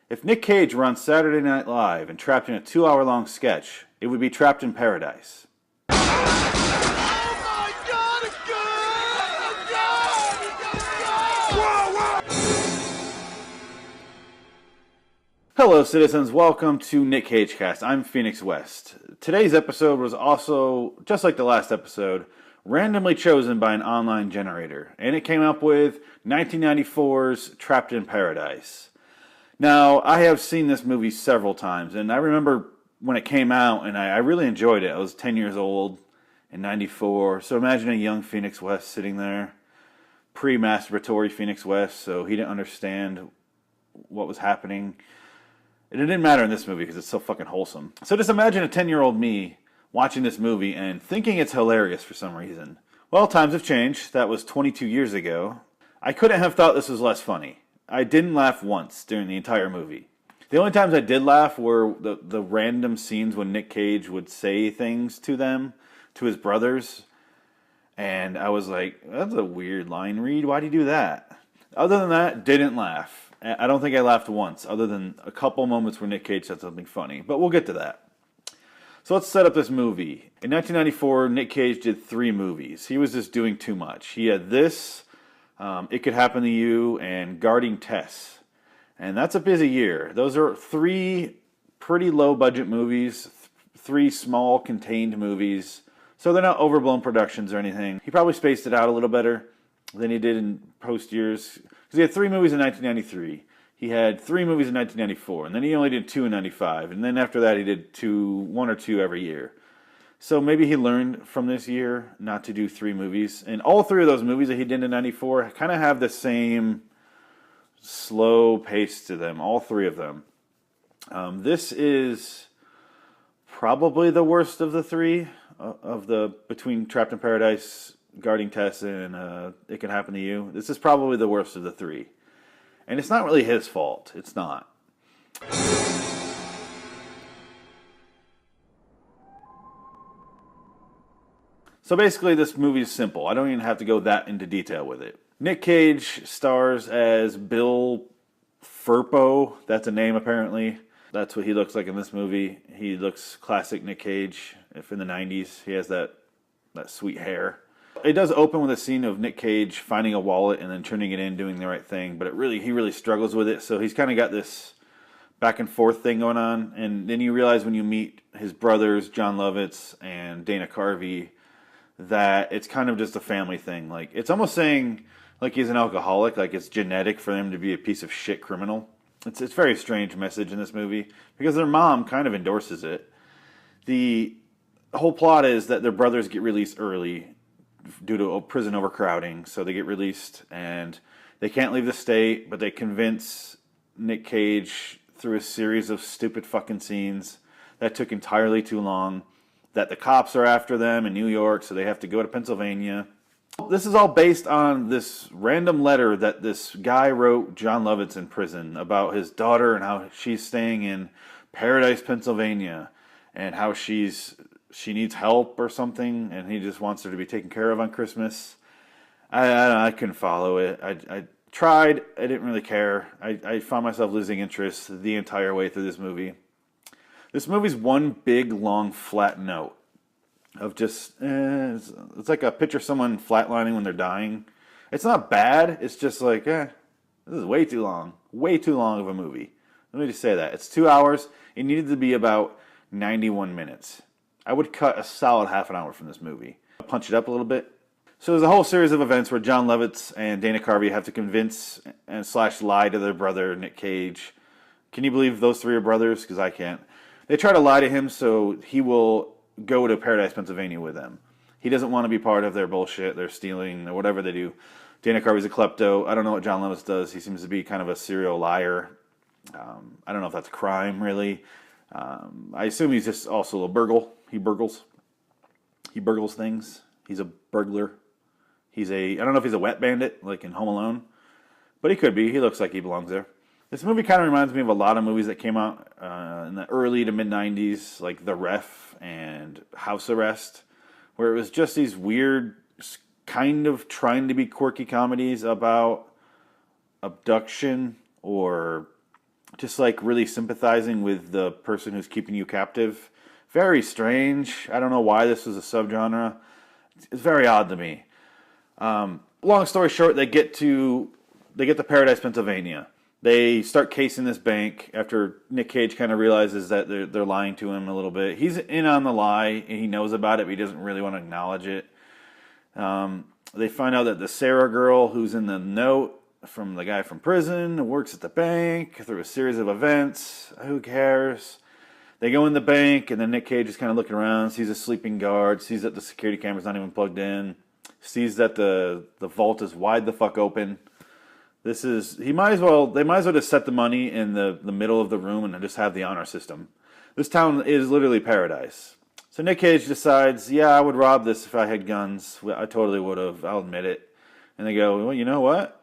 If Nic Cage were on Saturday Night Live and trapped in a 2-hour-long sketch, it would be Trapped in Paradise. Hello citizens, welcome to Nic Cage Cast. I'm Phoenix West. Today's episode was also, just like the last episode, randomly chosen by an online generator, and it came up with 1994's Trapped in Paradise. Now, I have seen this movie several times, and I remember when it came out, and I really enjoyed it. I was 10 years old in 94, so imagine a young Phoenix West sitting there, pre-masturbatory Phoenix West, so he didn't understand what was happening. And it didn't matter in this movie because it's so fucking wholesome. So just imagine a 10-year-old me watching this movie and thinking it's hilarious for some reason. Well, times have changed. That was 22 years ago. I couldn't have thought this was less funny. I didn't laugh once during the entire movie. The only times I did laugh were the random scenes when Nic Cage would say things to them, to his brothers. And I was like, that's a weird line read. Why'd you do that? Other than that, didn't laugh. I don't think I laughed once, other than a couple moments where Nic Cage said something funny. But we'll get to that. So let's set up this movie. In 1994, Nic Cage did 3 movies. He was just doing too much. He had this, It Could Happen to You, and Guarding Tess. And that's a busy year. Those are 3 pretty low-budget movies, 3 small, contained movies. So they're not overblown productions or anything. He probably spaced it out a little better than he did in post years. Because he had 3 movies in 1993. He had 3 movies in 1994. And then he only did 2 in 95. And then after that he did 1 or 2 every year. So maybe he learned from this year not to do 3 movies. And all 3 of those movies that he did in 94 kind of have the same slow pace to them. All 3 of them. This is probably the worst of the 3 between Trapped in Paradise, Guarding Tess, and It Can Happen to You. This is probably the worst of the 3. And it's not really his fault. It's not. So basically this movie is simple. I don't even have to go that into detail with it. Nic Cage stars as Bill Firpo. That's a name apparently. That's what he looks like in this movie. He looks classic Nic Cage. If in the 90s, he has that sweet hair. It does open with a scene of Nic Cage finding a wallet and then turning it in, doing the right thing. But he really struggles with it. So he's kind of got this back and forth thing going on. And then you realize when you meet his brothers, Jon Lovitz and Dana Carvey, that it's kind of just a family thing. Like, it's almost saying like he's an alcoholic, like it's genetic for him to be a piece of shit criminal. It's a very strange message in this movie because their mom kind of endorses it. The whole plot is that their brothers get released early due to prison overcrowding, so they get released and they can't leave the state, but they convince Nic Cage through a series of stupid fucking scenes that took entirely too long that the cops are after them in New York, so they have to go to Pennsylvania. This is all based on this random letter that this guy wrote Jon Lovitz in prison about his daughter and how she's staying in Paradise, Pennsylvania, and how she needs help or something, and he just wants her to be taken care of on Christmas. I couldn't follow it. I tried. I didn't really care. I found myself losing interest the entire way through this movie. This movie's one big, long, flat note of just, it's like a picture of someone flatlining when they're dying. It's not bad. It's just like, this is way too long. Way too long of a movie. Let me just say that. It's 2 hours. It needed to be about 91 minutes. I would cut a solid half an hour from this movie. Punch it up a little bit. So there's a whole series of events where Jon Lovitz and Dana Carvey have to convince and / lie to their brother, Nic Cage. Can you believe those 3 are brothers? Because I can't. They try to lie to him so he will go to Paradise, Pennsylvania with them. He doesn't want to be part of their bullshit, their stealing, or whatever they do. Dana Carvey's a klepto. I don't know what Jon Lovitz does. He seems to be kind of a serial liar. I don't know if that's a crime, really. I assume he's just also a burgle. He burgles. He burgles things. He's a burglar. I don't know if he's a wet bandit, like in Home Alone. But he could be. He looks like he belongs there. This movie kind of reminds me of a lot of movies that came out in the early to mid-90s, like The Ref and House Arrest, where it was just these weird, kind of trying to be quirky comedies about abduction or just like really sympathizing with the person who's keeping you captive. Very strange. I don't know why this was a subgenre. It's very odd to me. Long story short, they get to Paradise, Pennsylvania. They start casing this bank after Nic Cage kind of realizes that they're lying to him a little bit. He's in on the lie, and he knows about it, but he doesn't really want to acknowledge it. They find out that the Sarah girl who's in the note from the guy from prison works at the bank through a series of events. Who cares? They go in the bank, and then Nic Cage is kind of looking around, sees a sleeping guard, sees that the security camera's not even plugged in, sees that the vault is wide the fuck open. They might as well just set the money in the middle of the room and just have the honor system. This town is literally paradise. So Nic Cage decides, yeah, I would rob this if I had guns. I totally would have, I'll admit it. And they go, well, you know what?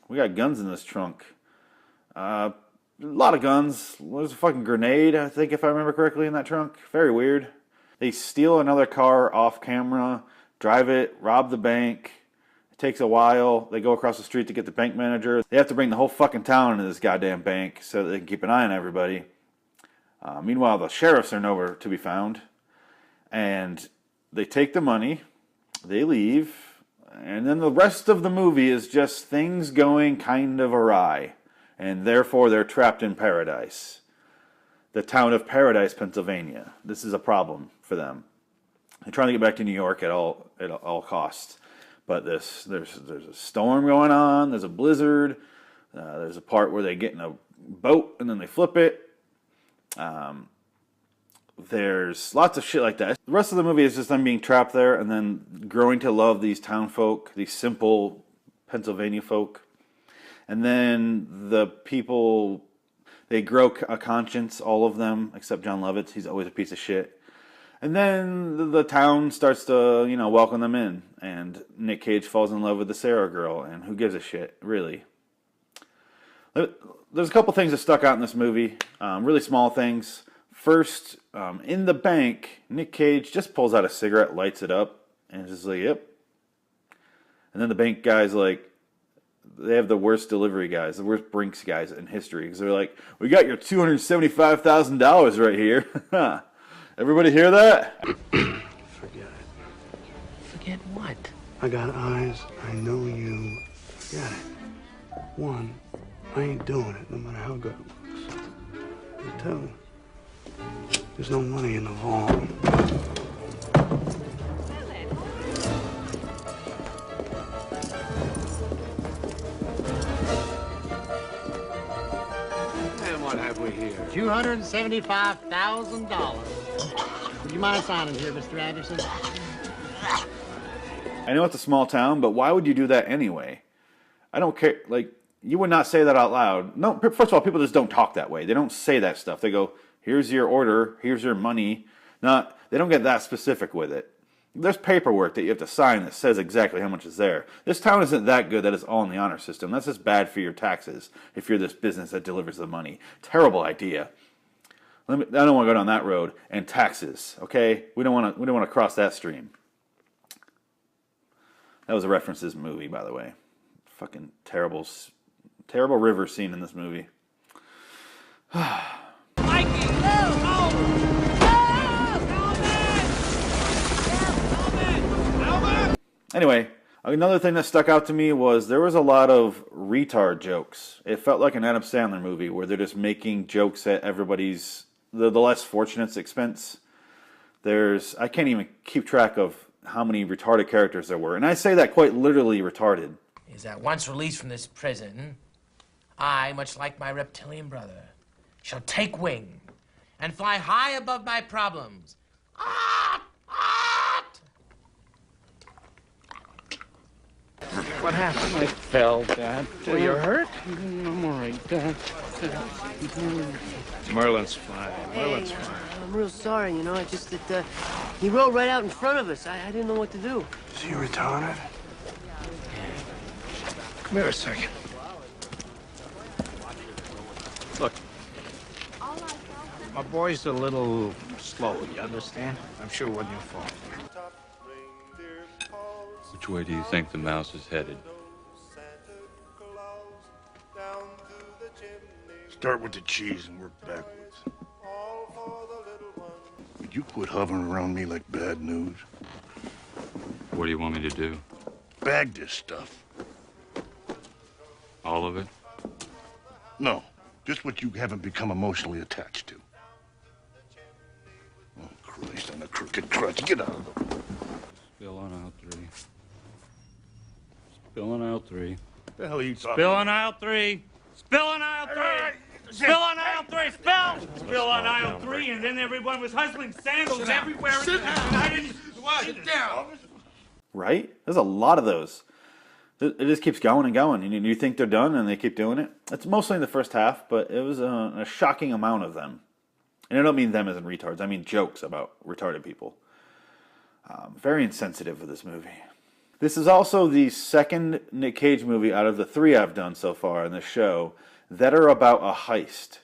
We got guns in this trunk. A lot of guns. There's a fucking grenade, I think, if I remember correctly, in that trunk. Very weird. They steal another car off camera, drive it, rob the bank. It takes a while. They go across the street to get the bank manager. They have to bring the whole fucking town into this goddamn bank so that they can keep an eye on everybody. Meanwhile, the sheriffs are nowhere to be found. And they take the money. They leave. And then the rest of the movie is just things going kind of awry. And therefore, they're trapped in paradise. The town of Paradise, Pennsylvania. This is a problem for them. They're trying to get back to New York at all costs. But there's a storm going on. There's a blizzard. There's a part where they get in a boat and then they flip it. There's lots of shit like that. The rest of the movie is just them being trapped there and then growing to love these town folk, these simple Pennsylvania folk. And then the people, they grow a conscience, all of them, except Jon Lovitz. He's always a piece of shit. And then the town starts to, welcome them in. And Nic Cage falls in love with the Sarah girl. And who gives a shit, really? There's a couple things that stuck out in this movie. Really small things. First, in the bank, Nic Cage just pulls out a cigarette, lights it up, and is just like, yep. And then the bank guy's like, they have the worst delivery guys, the worst Brinks guys in history. Because they're like, we got your $275,000 right here. Everybody hear that? Forget it. Forget what? I got eyes. I know you. Forget it. One, I ain't doing it, no matter how good it looks. And two, there's no money in the vault. And what have we here? $275,000. Would you mind signing here, Mr. Anderson? I know it's a small town, but why would you do that anyway? I don't care. Like, you would not say that out loud. No, first of all, people just don't talk that way. They don't say that stuff. They go, here's your order, here's your money. They don't get that specific with it. There's paperwork that you have to sign that says exactly how much is there. This town isn't that good that it's all in the honor system. That's just bad for your taxes if you're this business that delivers the money. Terrible idea. I don't want to go down that road. And taxes, okay? We don't want to cross that stream. That was a reference to this movie, by the way. Fucking terrible river scene in this movie. Mikey! Anyway, another thing that stuck out to me was there was a lot of retard jokes. It felt like an Adam Sandler movie where they're just making jokes at everybody's, the less fortunate's expense. I can't even keep track of how many retarded characters there were. And I say that quite literally retarded. Is that once released from this prison, I, much like my reptilian brother, shall take wing and fly high above my problems. Ah! Ah! What happened? I fell, Dad. Oh, you're hurt? I'm all right, Dad. Merlin's fine. Merlin's fine. I'm real sorry, I just that he rode right out in front of us. I didn't know what to do. Is he retarded? Come here a second. Look. My boy's a little slow, you understand? I'm sure it wasn't your fault. Which way do you think the mouse is headed? Start with the cheese and work backwards. Would you quit hovering around me like bad news? What do you want me to do? Bag this stuff. All of it? No, just what you haven't become emotionally attached to. Oh, Christ, on a crooked crutch. Get out of the way. Spilling out 3. Spilling out 3. What the hell are you talking Spilling out 3. Spilling out 3. Spilling aisle 3. Spill on aisle 3, and then everyone was hustling sandals everywhere. And I didn't. Sit down. Right? There's a lot of those. It just keeps going and going, and you think they're done, and they keep doing it. It's mostly in the first half, but it was a shocking amount of them. And I don't mean them as in retards. I mean jokes about retarded people. Very insensitive for this movie. This is also the second Nic Cage movie out of the 3 I've done so far in this show that are about a heist.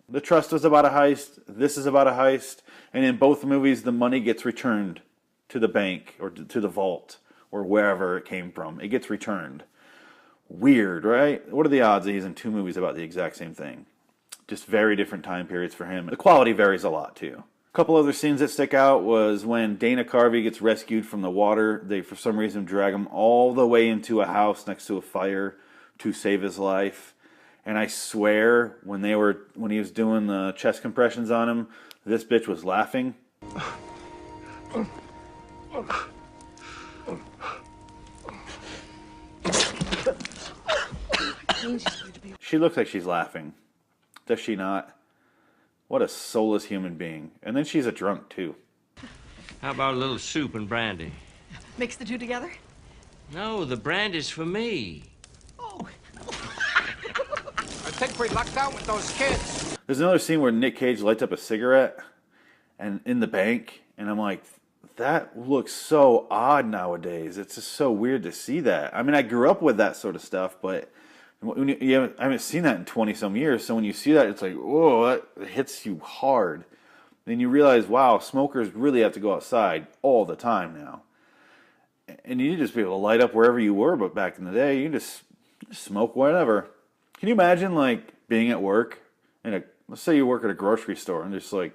The Trust was about a heist. This is about a heist. And in both movies, the money gets returned to the bank or to the vault or wherever it came from. It gets returned. Weird, right? What are the odds that he's in 2 movies about the exact same thing? Just very different time periods for him. The quality varies a lot, too. A couple other scenes that stick out was when Dana Carvey gets rescued from the water. They, for some reason, drag him all the way into a house next to a fire to save his life. And I swear, when he was doing the chest compressions on him, this bitch was laughing. She looks like she's laughing. Does she not? What a soulless human being. And then she's a drunk, too. How about a little soup and brandy? Mix the 2 together? No, the brandy's for me. Oh. I think we lucked out with those kids. There's another scene where Nic Cage lights up a cigarette and in the bank, and I'm like, that looks so odd nowadays. It's just so weird to see that. I mean, I grew up with that sort of stuff, but I haven't seen that in 20-some years, so when you see that, it's like, whoa, that hits you hard. Then you realize, wow, smokers really have to go outside all the time now. And you just be able to light up wherever you were, but back in the day, you just smoke whatever. Can you imagine, like, being at work, let's say you work at a grocery store, and just like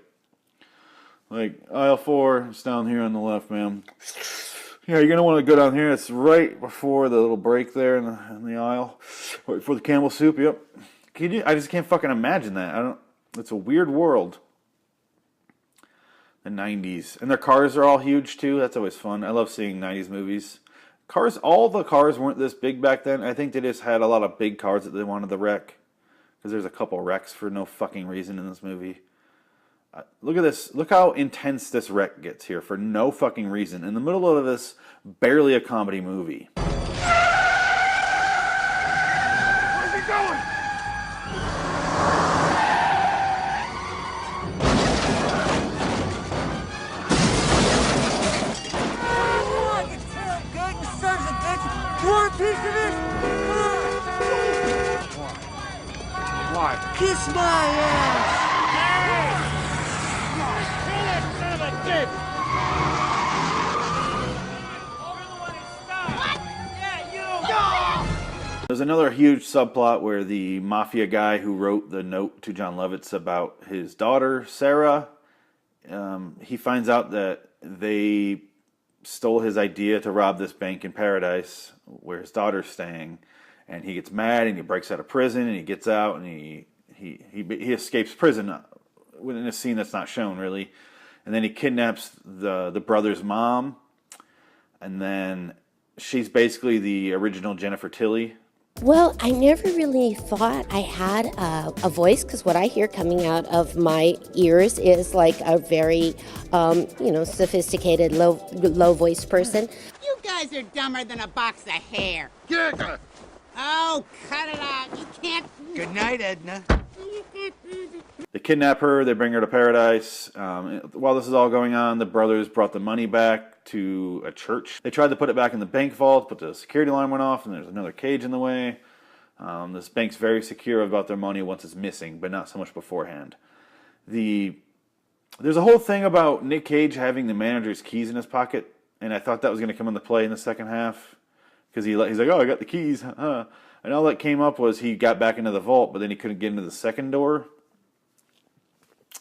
aisle 4, it's down here on the left, ma'am. Yeah, you're going to want to go down here. It's right before the little break there in the aisle. Right before the Campbell soup, yep. I just can't fucking imagine that. It's a weird world. The 90s. And their cars are all huge, too. That's always fun. I love seeing 90s movies. All the cars weren't this big back then. I think they just had a lot of big cars that they wanted to wreck. Because there's a couple wrecks for no fucking reason in this movie. Look at this. Look how intense this wreck gets here for no fucking reason. In the middle of this, barely a comedy movie. Where's he going? Kiss my ass! There's another huge subplot where the mafia guy who wrote the note to Jon Lovitz about his daughter, Sarah, he finds out that they stole his idea to rob this bank in Paradise where his daughter's staying, and he gets mad and he breaks out of prison and he gets out and he escapes prison in a scene that's not shown really, and then he kidnaps the brother's mom, and then she's basically the original Jennifer Tilly. Well, I never really thought I had a voice, because what I hear coming out of my ears is like a very, sophisticated, low-voiced person. You guys are dumber than a box of hair. Yeah. Oh, cut it out. You can't... Good night, Edna. They kidnap her, they bring her to Paradise. While this is all going on, the brothers brought the money back to a church. They tried to put it back in the bank vault, but the security alarm went off and there's another cage in the way. This bank's very secure about their money once it's missing, but not so much beforehand. There's a whole thing about Nic Cage having the manager's keys in his pocket, and I thought that was going to come into play in the second half, because he's like, oh, I got the keys. And all that came up was he got back into the vault, but then he couldn't get into the second door.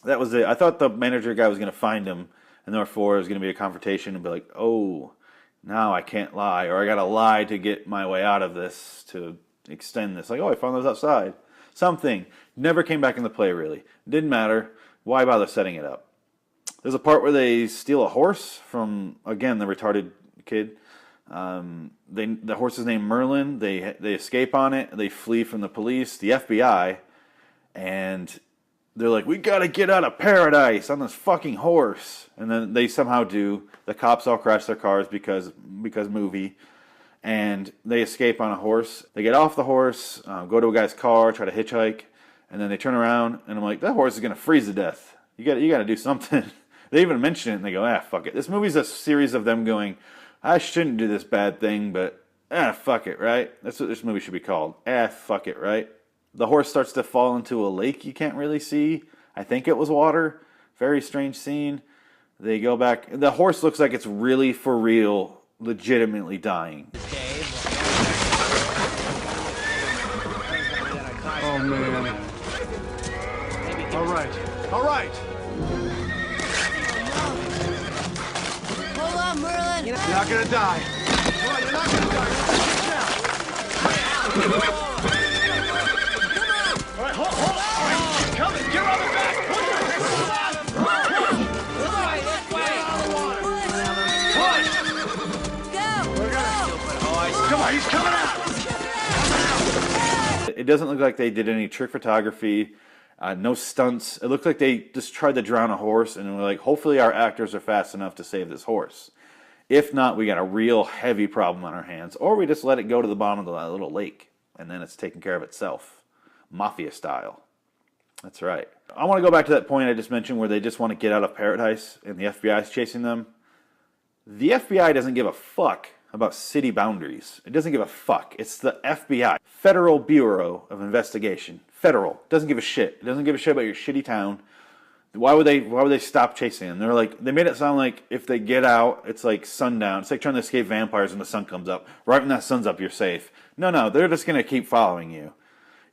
That was it. I thought the manager guy was going to find him, and therefore it was going to be a confrontation and be like, oh, now I can't lie, or I got to lie to get my way out of this, to extend this. Like, oh, I found those outside. Something. Never came back into play, really. Didn't matter. Why bother setting it up? There's a part where they steal a horse from, again, the retarded kid. The horse is named Merlin. They escape on it. They flee from the police, the FBI, and they're like, we gotta get out of paradise on this fucking horse. And then they somehow do. The cops all crash their cars because movie. And they escape on a horse. They get off the horse, go to a guy's car, try to hitchhike, and then they turn around, and I'm like, that horse is gonna freeze to death. You gotta do something. They even mention it, and they go, fuck it. This movie's a series of them going, I shouldn't do this bad thing, but fuck it, right? That's what this movie should be called. Fuck it, right? The horse starts to fall into a lake you can't really see. I think it was water. Very strange scene. They go back. The horse looks like it's really, for real, legitimately dying. Oh, man. All right. All right. Hold on, Merlin. You're not gonna die. Come on, you're not gonna die. Sit down. All right, hold on. All right, keep coming. Get on the back. Push it. Come on. Come on, he's coming out. It doesn't look like they did any trick photography, no stunts. It looked like they just tried to drown a horse, and were like, hopefully our actors are fast enough to save this horse. If not, we got a real heavy problem on our hands, or we just let it go to the bottom of the little lake, and then it's taking care of itself. Mafia style. That's right. I want to go back to that point I just mentioned where they just want to get out of paradise, and the FBI is chasing them. The FBI doesn't give a fuck about city boundaries. It doesn't give a fuck. It's the FBI, Federal Bureau of Investigation. Federal. Doesn't give a shit. It doesn't give a shit about your shitty town. Why would they stop chasing them? They're like, they made it sound like if they get out, it's like sundown. It's like trying to escape vampires when the sun comes up. Right when that sun's up, you're safe. No, they're just going to keep following you.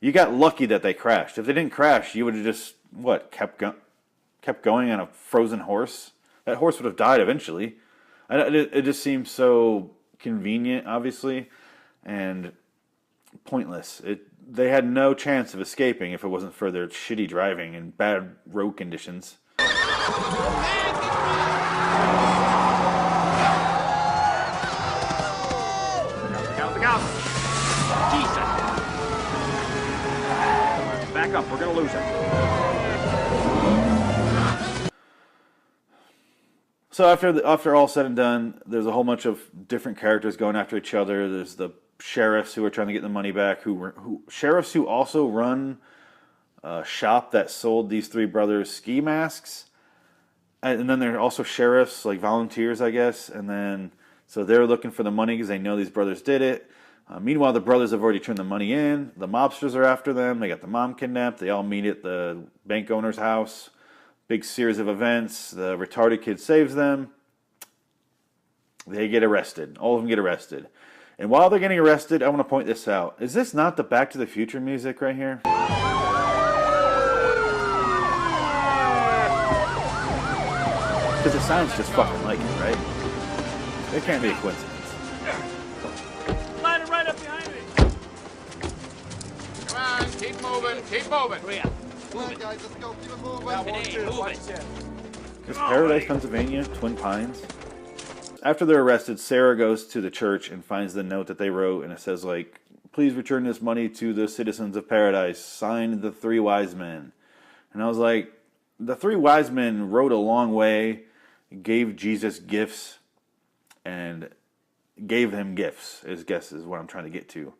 You got lucky that they crashed. If they didn't crash, you would have just, kept going on a frozen horse? That horse would have died eventually. It just seems so convenient, obviously, and pointless. They had no chance of escaping if it wasn't for their shitty driving and bad road conditions. Look out. Jesus. Back up. We're going to lose it. So after all said and done, there's a whole bunch of different characters going after each other. There's the sheriffs who are trying to get the money back. Sheriffs who also run a shop that sold these three brothers ski masks. And then there are also sheriffs, like volunteers, I guess. And then so they're looking for the money because they know these brothers did it. Meanwhile, the brothers have already turned the money in. The mobsters are after them. They got the mom kidnapped. They all meet at the bank owner's house. Big series of events. The retarded kid saves them. They get arrested. All of them get arrested. And while they're getting arrested, I want to point this out. Is this not the Back to the Future music right here? Because it sounds just fucking like it, right? It can't be a coincidence. Line it right up behind me. Come on, keep moving, keep moving. Hurry up. Come on, guys, let's go. Keep it moving. Hey, move it. Is Paradise, Pennsylvania, Twin Pines? After they're arrested, Sarah goes to the church and finds the note that they wrote, and it says, like, please return this money to the citizens of Paradise. Signed, the three wise men. And I was like, the three wise men rode a long way, gave Jesus gifts, and gave him gifts, I guess is what I'm trying to get to.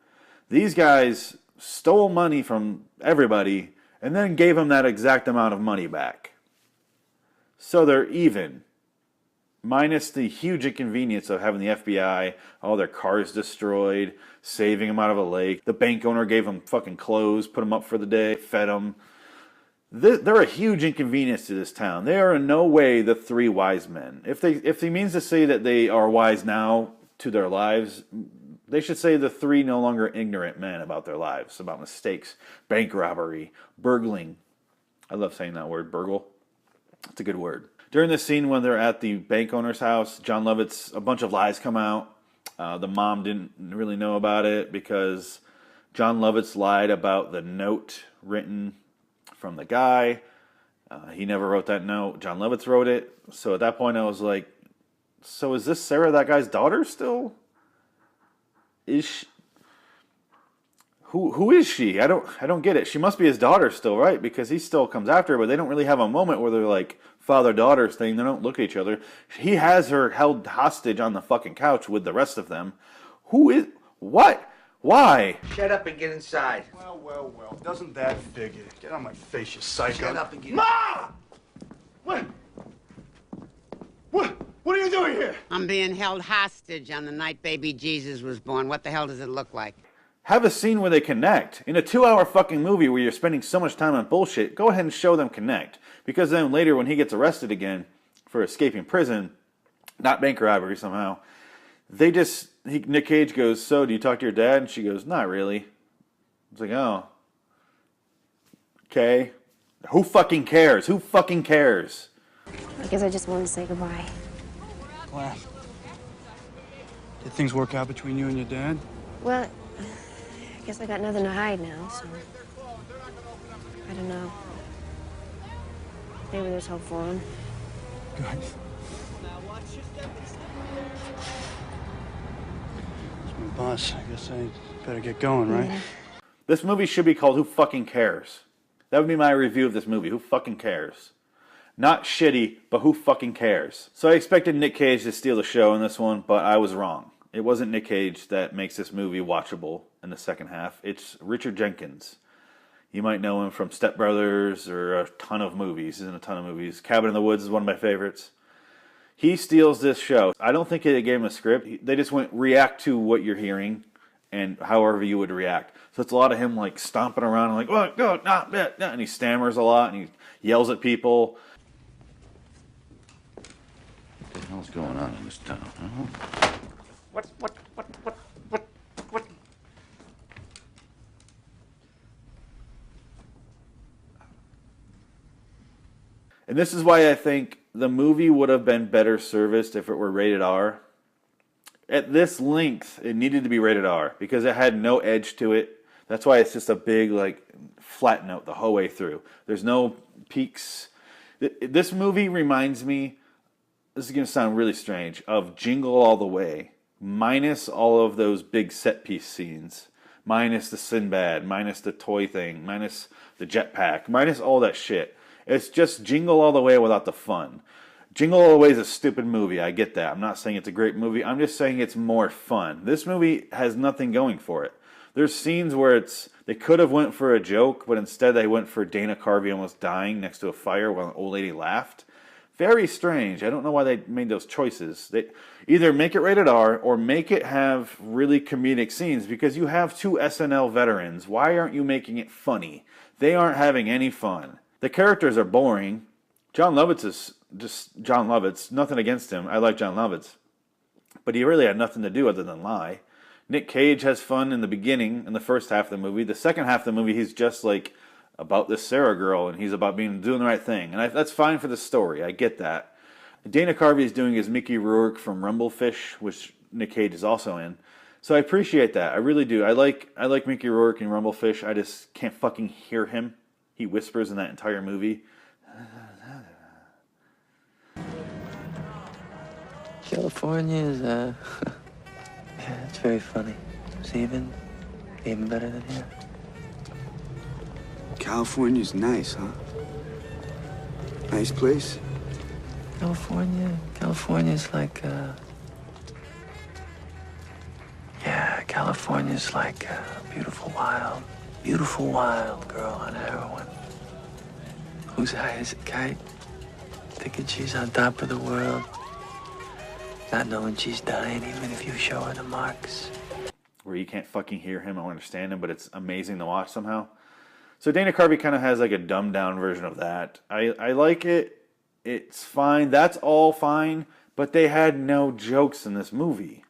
These guys stole money from everybody and then gave them that exact amount of money back. So they're even. Minus the huge inconvenience of having the FBI, all their cars destroyed, saving them out of a lake. The bank owner gave them fucking clothes, put them up for the day, fed them. They're a huge inconvenience to this town. They are in no way the three wise men. If he means to say that they are wise now to their lives, They should say the three no longer ignorant men about their lives, about mistakes, bank robbery, burgling. I love saying that word, burgle. It's a good word. During this scene when they're at the bank owner's house, Jon Lovitz, a bunch of lies come out. The mom didn't really know about it because Jon Lovitz lied about the note written from the guy. He never wrote that note. Jon Lovitz wrote it. So at that point I was like, so is this Sarah, that guy's daughter still? Is she? Who is she? I don't get it. She must be his daughter still, right? Because he still comes after her, but they don't really have a moment where they're like father-daughter thing. They don't look at each other. He has her held hostage on the fucking couch with the rest of them. Who is... What? Why? Shut up and get inside. Well. Doesn't that figure? Get on my face, you psycho. Shut up and get... Ma! What? What are you doing here? I'm being held hostage on the night baby Jesus was born. What the hell does it look like? Have a scene where they connect. In a 2-hour fucking movie where you're spending so much time on bullshit, go ahead and show them connect. Because then later when he gets arrested again for escaping prison, not bank robbery somehow, Nic Cage goes, so do you talk to your dad? And she goes, not really. It's like, oh. Okay. Who fucking cares? Who fucking cares? I guess I just wanted to say goodbye. Glad. Did things work out between you and your dad? Well, I guess I got nothing to hide now, so... I don't know. Maybe there's hope for him. Good. It's my boss. I guess I better get going, right? Yeah. This movie should be called Who Fucking Cares? That would be my review of this movie. Who fucking cares? Not shitty, but who fucking cares? So I expected Nic Cage to steal the show in this one, but I was wrong. It wasn't Nic Cage that makes this movie watchable in the second half. It's Richard Jenkins. You might know him from Step Brothers or a ton of movies. He's in a ton of movies. Cabin in the Woods is one of my favorites. He steals this show. I don't think they gave him a script. They just went react to what you're hearing and however you would react. So it's a lot of him like stomping around and like, oh, go, nah, nah, nah, and he stammers a lot and he yells at people. What the hell's going on in this town, huh? What? And this is why I think the movie would have been better serviced if it were rated R. At this length, it needed to be rated R because it had no edge to it. That's why it's just a big, like, flat note the whole way through. There's no peaks. This movie reminds me, this is going to sound really strange, of Jingle All The Way, minus all of those big set piece scenes, minus the Sinbad, minus the toy thing, minus the jetpack, minus all that shit. It's just Jingle All The Way without the fun. Jingle All The Way is a stupid movie. I get that. I'm not saying it's a great movie. I'm just saying it's more fun. This movie has nothing going for it. There's scenes where they could have went for a joke, but instead they went for Dana Carvey almost dying next to a fire while an old lady laughed. Very strange. I don't know why they made those choices. They either make it rated R or make it have really comedic scenes because you have two SNL veterans. Why aren't you making it funny? They aren't having any fun. The characters are boring. Jon Lovitz is just Jon Lovitz. Nothing against him. I like Jon Lovitz. But he really had nothing to do other than lie. Nic Cage has fun in the beginning, in the first half of the movie. The second half of the movie, he's just like about this Sarah girl, and he's about doing the right thing. And that's fine for the story. I get that. Dana Carvey is doing his Mickey Rourke from Rumblefish, which Nic Cage is also in. So I appreciate that. I really do. I like Mickey Rourke in Rumblefish. I just can't fucking hear him. He whispers in that entire movie. California is, yeah, it's very funny. It's even better than here. California's nice, huh? Nice place. California's like, California's like a beautiful wild girl on heroin. Who's high as a kite, thinking she's on top of the world, not knowing she's dying even if you show her the marks. Where you can't fucking hear him or understand him, but it's amazing to watch somehow. So Dana Carvey kind of has like a dumbed down version of that. I like it. It's fine. That's all fine. But they had no jokes in this movie.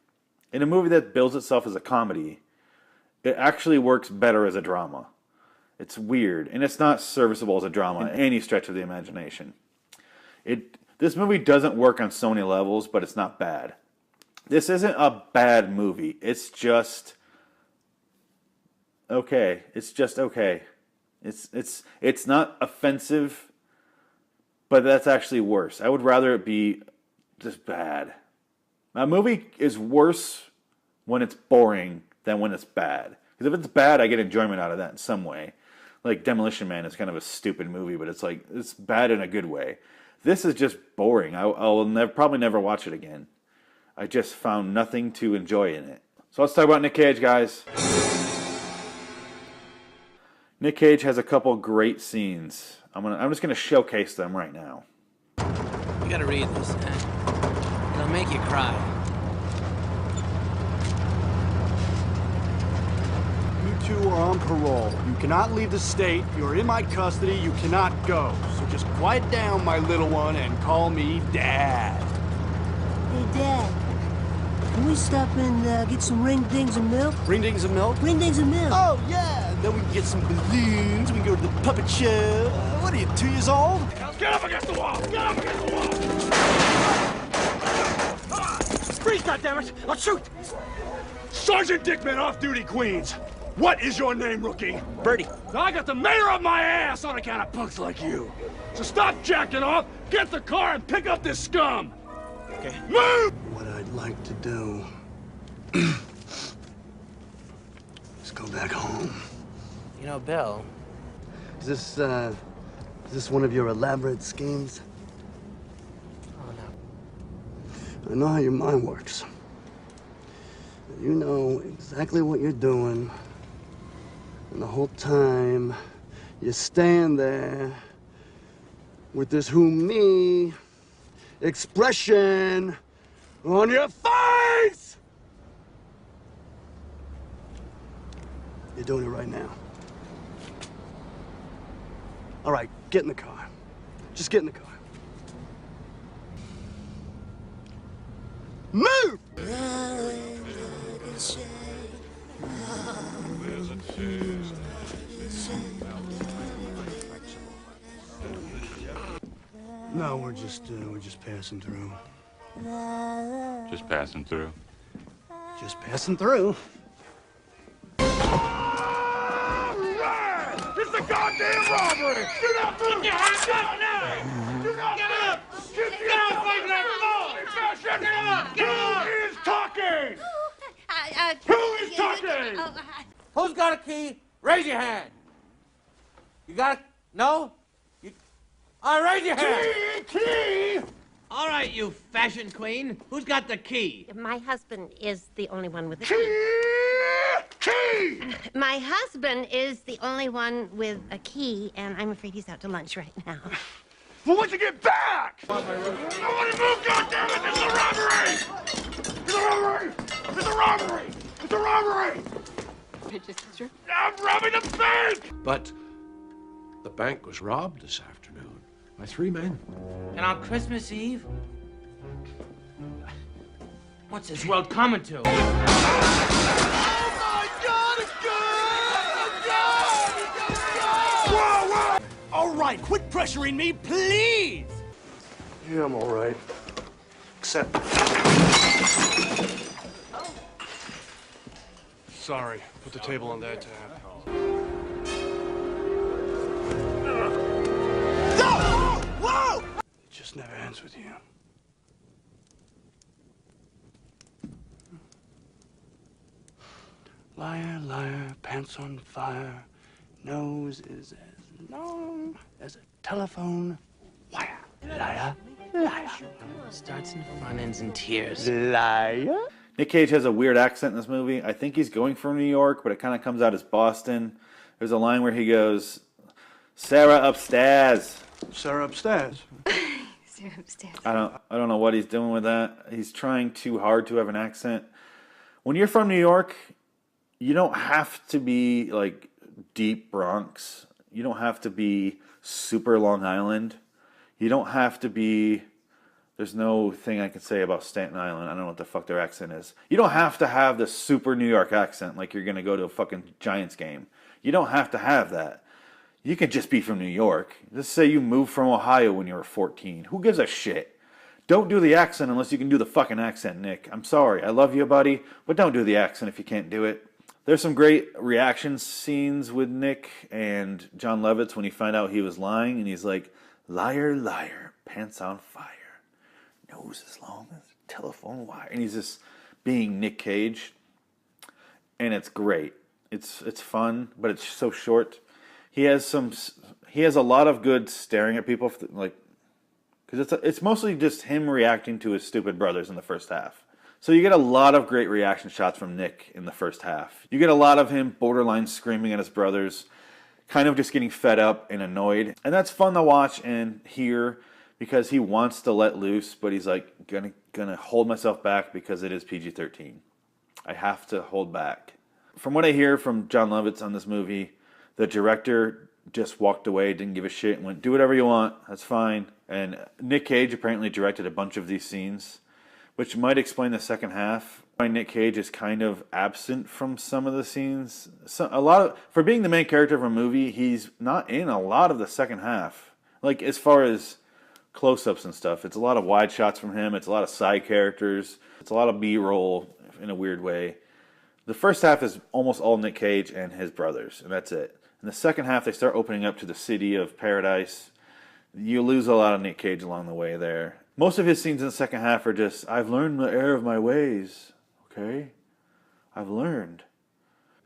In a movie that bills itself as a comedy, it actually works better as a drama. It's weird, and it's not serviceable as a drama in any stretch of the imagination. This movie doesn't work on so many levels, but it's not bad. This isn't a bad movie. It's just okay. It's just okay. It's not offensive, but that's actually worse. I would rather it be just bad. A movie is worse when it's boring than when it's bad. Because if it's bad, I get enjoyment out of that in some way. Like Demolition Man is kind of a stupid movie, but it's bad in a good way. This is just boring. I'll probably never watch it again. I just found nothing to enjoy in it. So let's talk about Nic Cage, guys. Nic Cage has a couple great scenes. I'm just gonna showcase them right now. You gotta read this, man. It'll make you cry. You two are on parole. You cannot leave the state. You're in my custody. You cannot go. So just quiet down, my little one, and call me Dad. Hey, Dad. Can we stop and get some ring-dings and milk? Ring-dings and milk? Ring-dings and milk. Oh, yeah. And then we can get some balloons. We can go to the puppet show. What are you, 2 years old? Get up against the wall! Get up against the wall! Freeze, goddammit! I'll shoot! Sergeant Dickman, off-duty Queens. What is your name, rookie? Birdie. I got the mayor up my ass on account of punks like you. So stop jacking off, get the car, and pick up this scum! Okay. Move! What I'd like to do is go back home. You know, Bill. Is this one of your elaborate schemes? Oh, no. I know how your mind works. You know exactly what you're doing. And the whole time, you stand there with this who me expression on your face! You're doing it right now. All right, get in the car. Just get in the car. Move! No, we're just passing through. Just passing through. Just passing through. It's a goddamn robbery! Get up! Put your hands up now! Get up! Get up! Get up! Like that phone! Get up! Get up! Who is talking? Who is talking? Who's got a key? Raise your hand. You got it? No? All right, raise your hand. Key! All right, you fashion queen. Who's got the key? My husband is the only one with the Key! My husband is the only one with a key, and I'm afraid he's out to lunch right now. Well, once you get back! I want to move, goddammit! It's a robbery! It's a robbery! It's a robbery! It's a robbery! I'm robbing a bank! But the bank was robbed this afternoon by 3 men. And on Christmas Eve? What's this world coming to? Oh my God! It's good! Whoa, whoa! All right, quit pressuring me, please! Yeah, I'm all right. Except... Sorry, put the table on that tab. No! Whoa! It just never ends with you. Liar, liar, pants on fire, nose is as long as a telephone wire. Liar, liar. Starts in front, ends in tears. Liar. Nic Cage has a weird accent in this movie. I think he's going from New York, but it kind of comes out as Boston. There's a line where he goes, "Sarah upstairs." Sarah upstairs. Sarah upstairs. I don't know what he's doing with that. He's trying too hard to have an accent. When you're from New York, you don't have to be like deep Bronx. You don't have to be super Long Island. You don't have to be There's no thing I can say about Staten Island. I don't know what the fuck their accent is. You don't have to have the super New York accent like you're going to go to a fucking Giants game. You don't have to have that. You can just be from New York. Just say you moved from Ohio when you were 14. Who gives a shit? Don't do the accent unless you can do the fucking accent, Nick. I'm sorry. I love you, buddy, but don't do the accent if you can't do it. There's some great reaction scenes with Nick and Jon Lovitz when he found out he was lying, and he's like, liar, liar, pants on fire. Nose as long as telephone wire. And he's just being Nic Cage. And it's great. It's fun, but it's so short. He has a lot of good staring at people, like, because it's mostly just him reacting to his stupid brothers in the first half. So you get a lot of great reaction shots from Nick in the first half. You get a lot of him borderline screaming at his brothers, kind of just getting fed up and annoyed. And that's fun to watch and hear, because he wants to let loose, but he's like, gonna hold myself back because it is PG-13. I have to hold back. From what I hear from Jon Lovitz on this movie, the director just walked away, didn't give a shit, and went, do whatever you want, that's fine. And Nic Cage apparently directed a bunch of these scenes, which might explain the second half. Why Nic Cage is kind of absent from some of the scenes. For being the main character of a movie, he's not in a lot of the second half. Like, as far as close-ups and stuff. It's a lot of wide shots from him. It's a lot of side characters. It's a lot of B-roll in a weird way. The first half is almost all Nic Cage and his brothers, and that's it. In the second half, they start opening up to the city of paradise. You lose a lot of Nic Cage along the way there. Most of his scenes in the second half are just, I've learned the error of my ways. Okay? I've learned.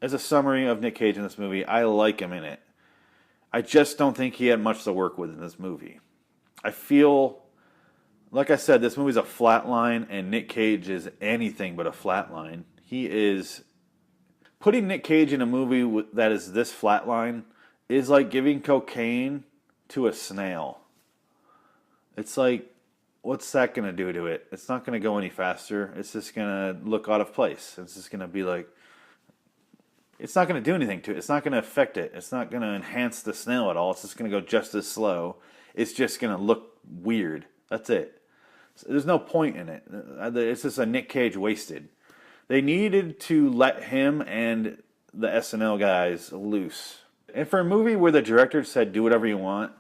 As a summary of Nic Cage in this movie, I like him in it. I just don't think he had much to work with in this movie. I feel, like I said, this movie's a flat line, and Nic Cage is anything but a flat line. He is... Putting Nic Cage in a movie that is this flat line is like giving cocaine to a snail. It's like, what's that going to do to it? It's not going to go any faster. It's just going to look out of place. It's just going to be like... It's not going to do anything to it. It's not going to affect it. It's not going to enhance the snail at all. It's just going to go just as slow. It's just going to look weird. That's it. There's no point in it. It's just a Nic Cage wasted. They needed to let him and the SNL guys loose. And for a movie where the director said, do whatever you want,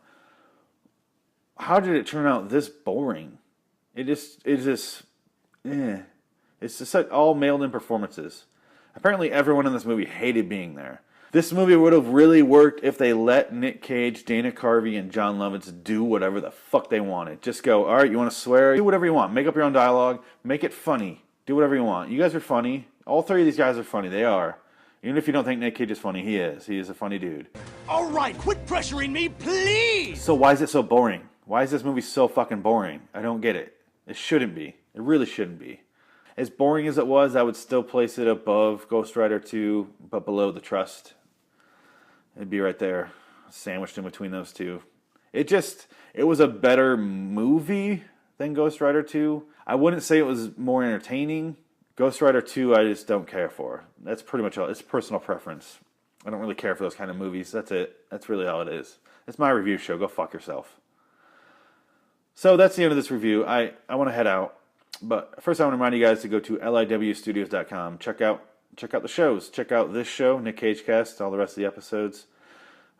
how did it turn out this boring? It's just like all mailed-in performances. Apparently everyone in this movie hated being there. This movie would have really worked if they let Nic Cage, Dana Carvey, and Jon Lovitz do whatever the fuck they wanted. Just go, all right, you want to swear? Do whatever you want. Make up your own dialogue. Make it funny. Do whatever you want. You guys are funny. All three of these guys are funny. They are. Even if you don't think Nic Cage is funny, he is. He is a funny dude. All right, quit pressuring me, please! So why is it so boring? Why is this movie so fucking boring? I don't get it. It shouldn't be. It really shouldn't be. As boring as it was, I would still place it above Ghost Rider 2, but below The Trust. It'd be right there, sandwiched in between those two. It was a better movie than Ghost Rider 2. I wouldn't say it was more entertaining. Ghost Rider 2, I just don't care for. That's pretty much all. It's personal preference. I don't really care for those kind of movies. That's it. That's really all it is. It's my review show. Go fuck yourself. So that's the end of this review. I want to head out. But first I want to remind you guys to go to liwstudios.com. Check out the shows. Check out this show, Nic Cage Cast, all the rest of the episodes.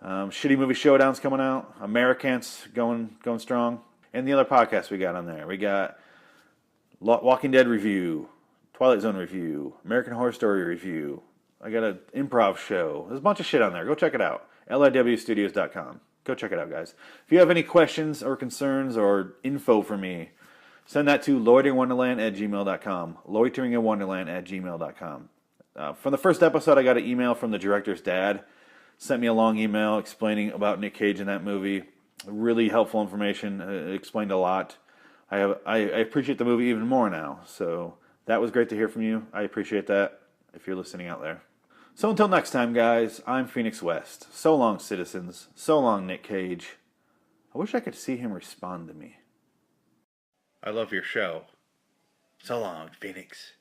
Shitty Movie Showdown's coming out. Americans going strong. And the other podcasts we got on there. We got Walking Dead review, Twilight Zone review, American Horror Story review. I got an improv show. There's a bunch of shit on there. Go check it out. liwstudios.com. Go check it out, guys. If you have any questions or concerns or info for me, send that to loiterinwonderland@gmail.com. loiterinwonderland@gmail.com. From the first episode, I got an email from the director's dad. Sent me a long email explaining about Nic Cage in that movie. Really helpful information. It explained a lot. I appreciate the movie even more now. So that was great to hear from you. I appreciate that if you're listening out there. So until next time, guys, I'm Phoenix West. So long, citizens. So long, Nic Cage. I wish I could see him respond to me. I love your show. So long, Phoenix.